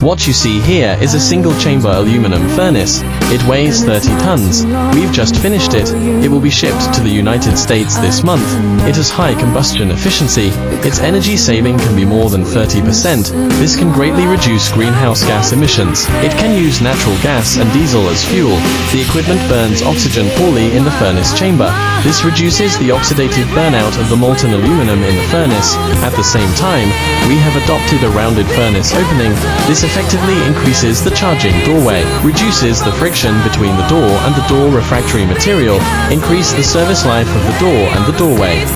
What you see here is a single-chamber aluminum furnace. It weighs 30 tons. We've just finished it. It will be shipped to the United States this month. It has high combustion efficiency. Its energy saving can be more than 30%. This can greatly reduce greenhouse gas emissions. It can use natural gas and diesel as fuel. The equipment burns oxygen poorly in the furnace chamber. This reduces the oxidative burnout of the molten aluminum in the furnace. At the same time, we have adopted a rounded furnace opening. This effectively increases the charging doorway, reduces the friction between the door and the door refractory material, increase the service life of the door and the doorway.